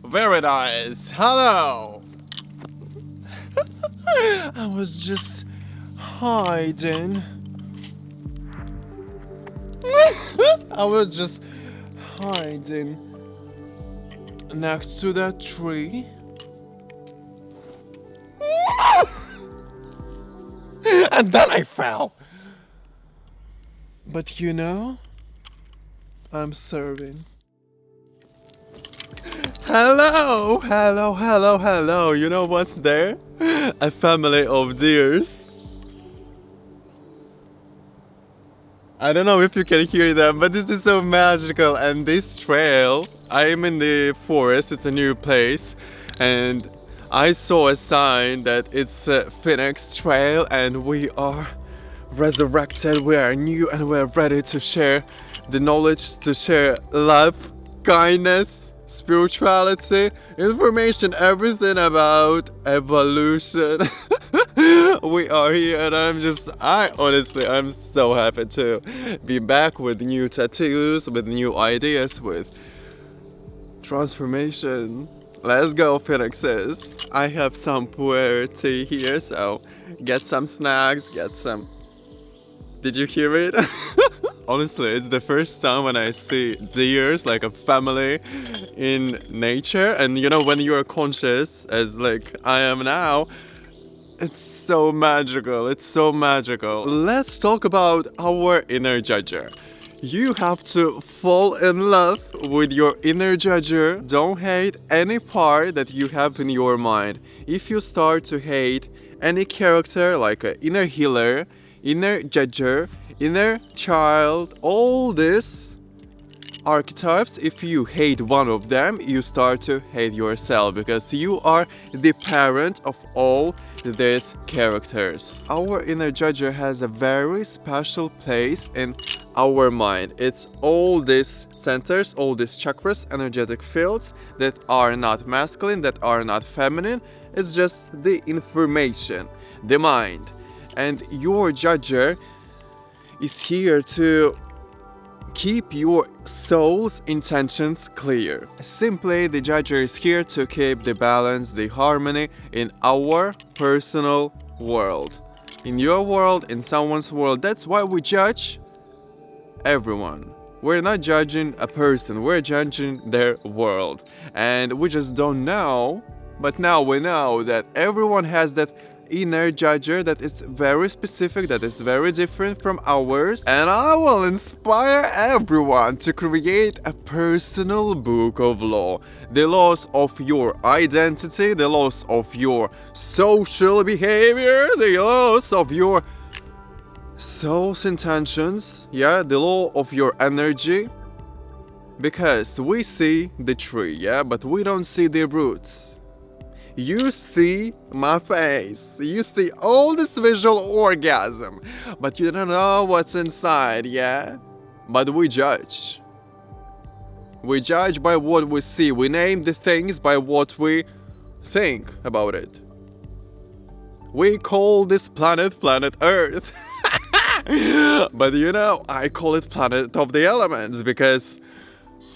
Very nice. Hello. I was just hiding. I was just hiding next to that tree. And then I fell. But you know, I'm serving. Hello, hello, hello, hello. You know what's there? A family of deers. I don't know if you can hear them, but this is so magical. And this trail, I am in the forest, it's a new place, and I saw a sign that it's a Phoenix Trail, and we are resurrected, we are new, and we're ready to share the knowledge, to share love, kindness, spirituality, information, everything about evolution. We are here, and I'm so happy to be back with new tattoos, with new ideas, with transformation. Let's go, Phoenixes. I have some puer tea here, so get some snacks, get some... Did you hear it? Honestly, it's the first time when I see deers, like a family in nature. And you know, when you are conscious, as like I am now, it's so magical, it's so magical. Let's talk about our inner judger. You have to fall in love with your inner judger. Don't hate any part that you have in your mind. If you start to hate any character, like an inner healer, inner judger, inner child, all these archetypes, if you hate one of them, you start to hate yourself, because you are the parent of all these characters. Our inner judger has a very special place in our mind. It's all these centers, all these chakras, energetic fields that are not masculine, that are not feminine. It's just the information, the mind. And your judger is here to keep your soul's intentions clear. Simply, the judger is here to keep the balance, the harmony in our personal world. In your world, in someone's world. That's why we judge everyone. We're not judging a person, we're judging their world. And we just don't know, but now we know that everyone has that inner judger that is very specific, that is very different from ours. And I will inspire everyone to create a personal book of law. The laws of your identity, the laws of your social behavior, the laws of your soul's intentions, yeah, the law of your energy. Because we see the tree, yeah, but we don't see the roots. You see my face, you see all this visual orgasm, but you don't know what's inside, yeah? But we judge. We judge by what we see. We name the things by what we think about it. We call this planet Earth. But you know, I call it planet of the elements, because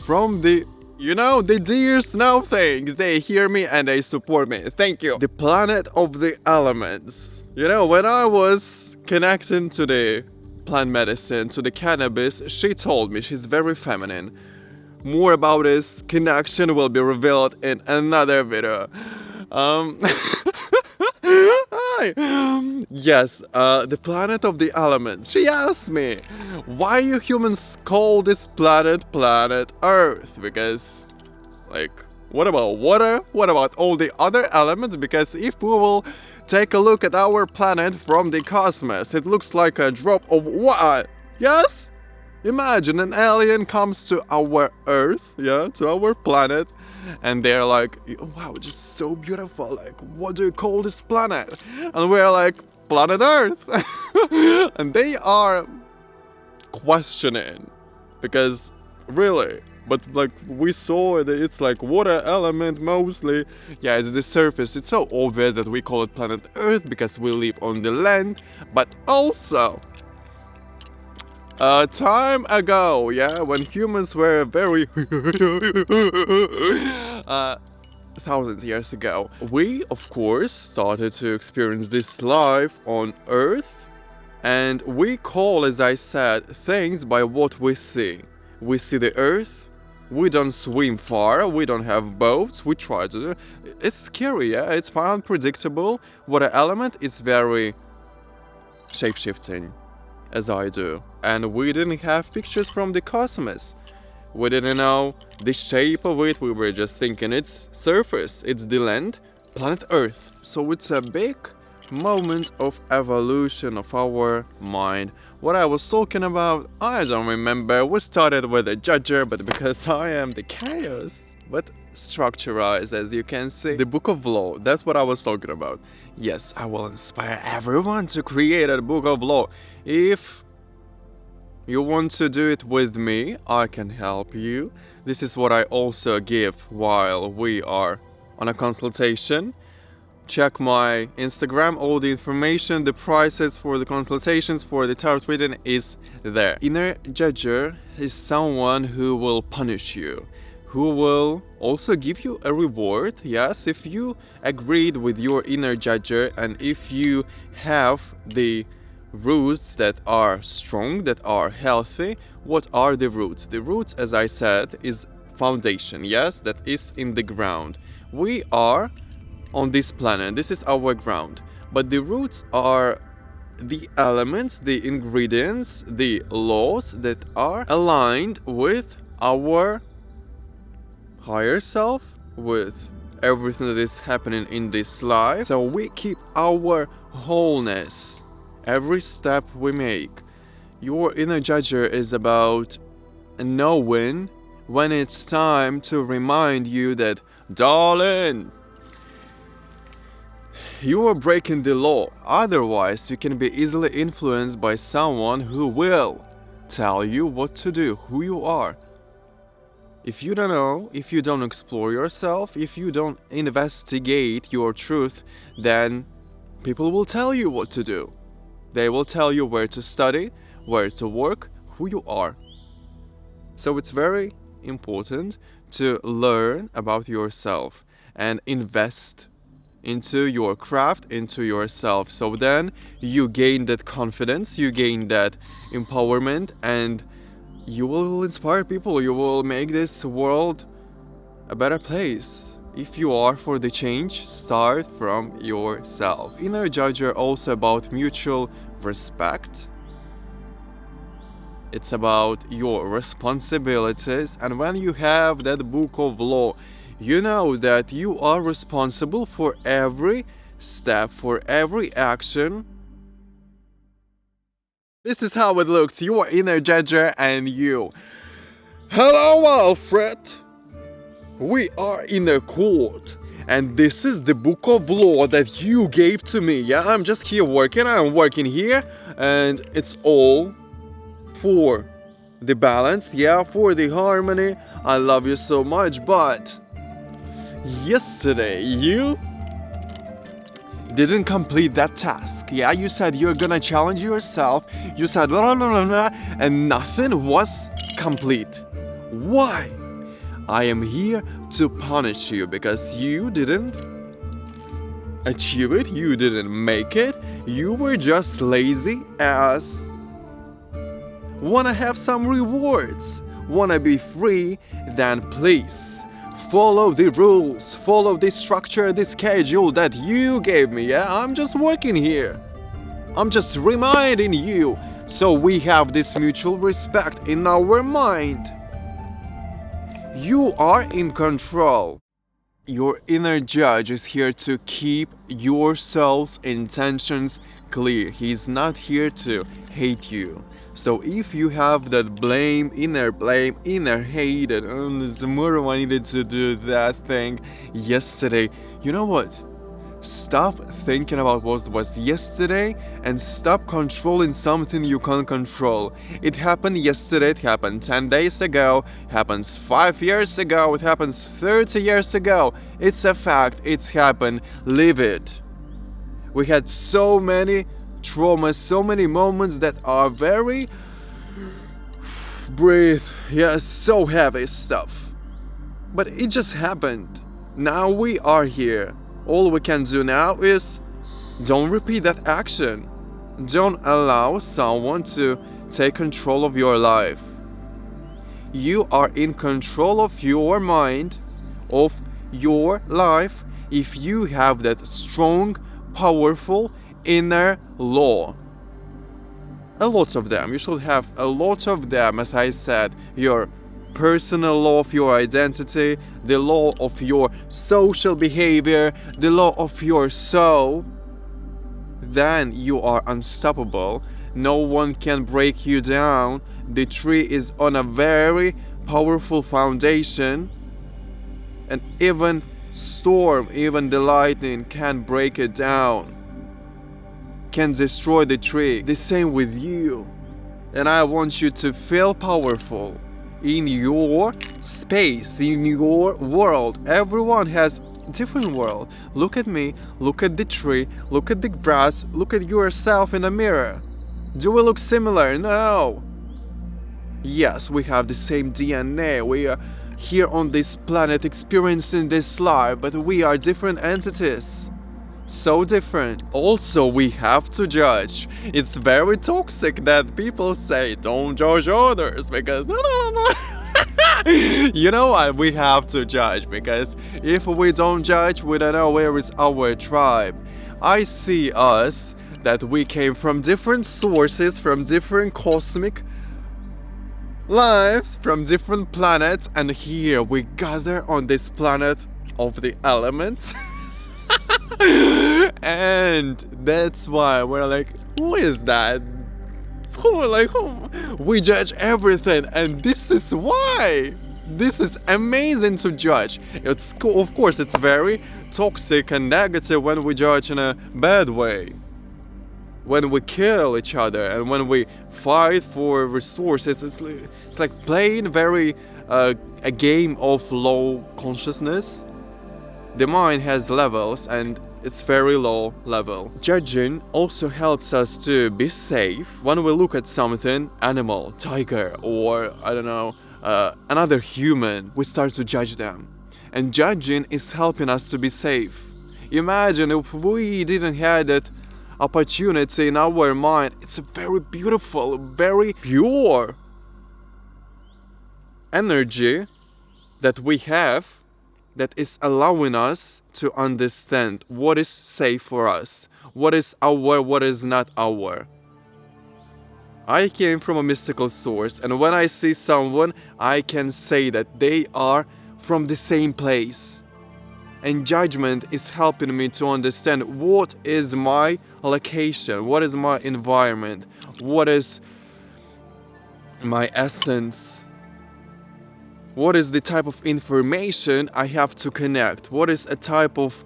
from the... You know, the deers know things. They hear me and they support me. Thank you. The planet of the elements. You know, when I was connecting to the plant medicine, to the cannabis, she told me she's very feminine. More about this connection will be revealed in another video. Yes, the planet of the elements. She asked me, why you humans call this planet Earth? Because, like, what about water? What about all the other elements? Because if we will take a look at our planet from the cosmos, it looks like a drop of water. Yes? Imagine an alien comes to our Earth, yeah, to our planet, and they're like, wow, just so beautiful, like, what do you call this planet? And we're like, planet Earth. And they are questioning, because really, but like we saw that it's like water element mostly. Yeah, it's the surface. It's so obvious that we call it planet Earth because we live on the land, but also A time ago, yeah, when humans were very thousands of years ago, we of course started to experience this life on Earth, and we call, as I said, things by what we see. We see the Earth. We don't swim far. We don't have boats. We try to. It's scary, yeah. It's unpredictable. Water element is very shape-shifting, as I do. And we didn't have pictures from the cosmos. We didn't know the shape of it. We were just thinking it's surface, it's the land, planet Earth. So it's a big moment of evolution of our mind. What I was talking about, I don't remember. We started with a judger, but because I am the chaos, but structurized, as you can see. The book of law, that's what I was talking about. Yes, I will inspire everyone to create a book of law. If you want to do it with me, I can help you. This is what I also give while we are on a consultation. Check my Instagram, all the information, the prices for the consultations, for the tarot reading is there. Inner judger is someone who will punish you, who will also give you a reward, yes, if you agreed with your inner judger and if you have the roots that are strong, that are healthy. What are the roots? The roots, as I said, is foundation, yes, that is in the ground. We are on this planet, this is our ground, but the roots are the elements, the ingredients, the laws that are aligned with our higher self, with everything that is happening in this life. So we keep our wholeness every step we make. Your inner judger is about knowing when it's time to remind you that, darling, you are breaking the law. Otherwise, you can be easily influenced by someone who will tell you what to do, who you are. If you don't know, if you don't explore yourself, if you don't investigate your truth, then people will tell you what to do. They will tell you where to study, where to work, who you are. So it's very important to learn about yourself and invest into your craft, into yourself. So then you gain that confidence, you gain that empowerment, and you will inspire people. You will make this world a better place. If you are for the change, start from yourself. Inner judge are also about mutual respect. It's about your responsibilities, and when you have that book of law, you know that you are responsible for every step, for every action. This is how it looks. You are inner judger and you. Hello, Alfred. We are in a court, and this is the book of law that you gave to me. Yeah, I'm just here working. I'm working here, and it's all for the balance, yeah, for the harmony. I love you so much, but yesterday you didn't complete that task. Yeah, you said you're gonna challenge yourself. You said blah, blah, blah, blah, and nothing was complete. Why? I am here to punish you because you didn't achieve it, you didn't make it, you were just lazy as. Wanna have some rewards, wanna be free, then please follow the rules, follow the structure, the schedule that you gave me, yeah? I'm just working here. I'm just reminding you, so we have this mutual respect in our mind. You are in control. Your inner judge is here to keep your soul's intentions clear. He's not here to hate you. So if you have that blame, inner hate, and tomorrow I needed to do that thing yesterday, you know what? Stop thinking about what was yesterday and stop controlling something you can't control. It happened yesterday, it happened 10 days ago, it happens 5 years ago, it happens 30 years ago. It's a fact, it's happened, live it. We had so many traumas, so many moments that are very breathe. Yeah, so heavy stuff. But it just happened. Now we are here. All we can do now is don't repeat that action. Don't allow someone to take control of your life. You are in control of your mind, of your life, if you have that strong, powerful inner law. A lot of them. You should have a lot of them, as I said. Your personal law of your identity, the law of your social behavior, the law of your soul. Then you are unstoppable. No one can break you down. The tree is on a very powerful foundation, and even storm, even the lightning can break it down, can destroy the tree. The same with you. And I want you to feel powerful in your space, in your world. Everyone has a different world. Look at me, look at the tree, look at the grass, look at yourself in a mirror. Do we look similar? No. Yes, we have the same DNA. We are here on this planet experiencing this life, but we are different entities. So different. Also, we have to judge. It's very toxic that people say don't judge others because you know what? We have to judge, because if we don't judge, we don't know where is our tribe. I see us that we came from different sources, from different cosmic lives, from different planets, and here we gather on this planet of the elements. And that's why we're like, who is that? Who? We judge everything, and this is why. This is amazing to judge. It's cool. Of course, it's very toxic and negative when we judge in a bad way. When we kill each other and when we fight for resources, it's like playing a game of low consciousness. The mind has levels and it's very low level. Judging also helps us to be safe. When we look at something, animal, tiger, or I don't know, another human, we start to judge them. And judging is helping us to be safe. Imagine if we didn't have that opportunity in our mind. It's a very beautiful, very pure energy that we have, that is allowing us to understand what is safe for us, what is our, what is not our. I came from a mystical source, and when I see someone, I can say that they are from the same place. And judgment is helping me to understand what is my location, what is my environment, what is my essence, what is the type of information I have to connect, what is a type of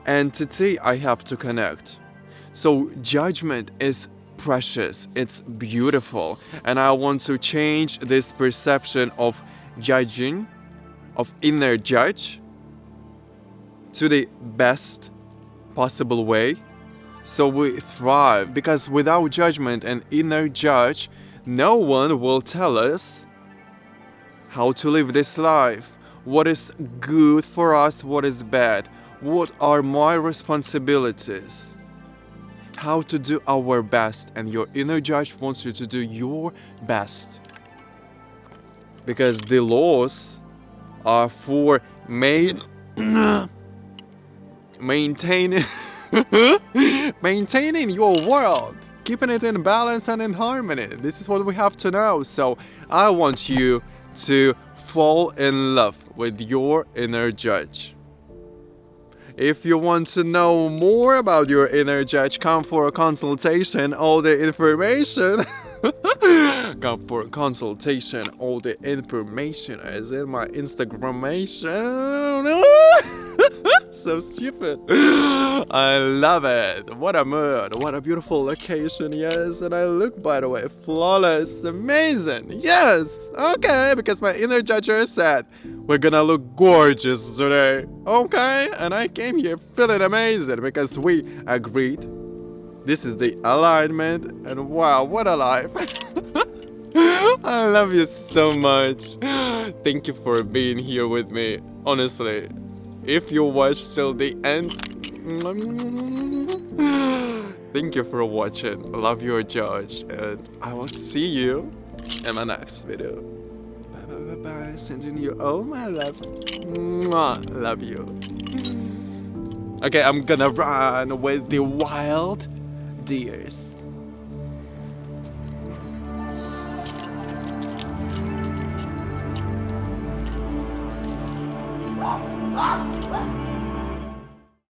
entity I have to connect. So judgment is precious, it's beautiful, and I want to change this perception of judging, of inner judge, to the best possible way, so we thrive. Because without judgment and inner judge, no one will tell us how to live this life, what is good for us, what is bad, what are my responsibilities, how to do our best. And your inner judge wants you to do your best, because the laws are for maintaining your world, keeping it in balance and in harmony. This is what we have to know. So I want you to fall in love with your inner judge. If you want to know more about your inner judge, come for a consultation. All the information come for a consultation. All the information is in my Instagramation. So stupid. I love it. What a mood. What a beautiful location. Yes. And I look, by the way, flawless. Amazing. Yes. Okay. Because my inner judger said we're gonna look gorgeous today. Okay. And I came here feeling amazing because we agreed. This is the alignment. And wow, what a life. I love you so much. Thank you for being here with me. Honestly, if you watched till the end, thank you for watching. Love your judge, and I will see you in my next video. Bye bye bye bye. Sending you all my love. Mwah. Love you. Okay, I'm gonna run with the wild deers.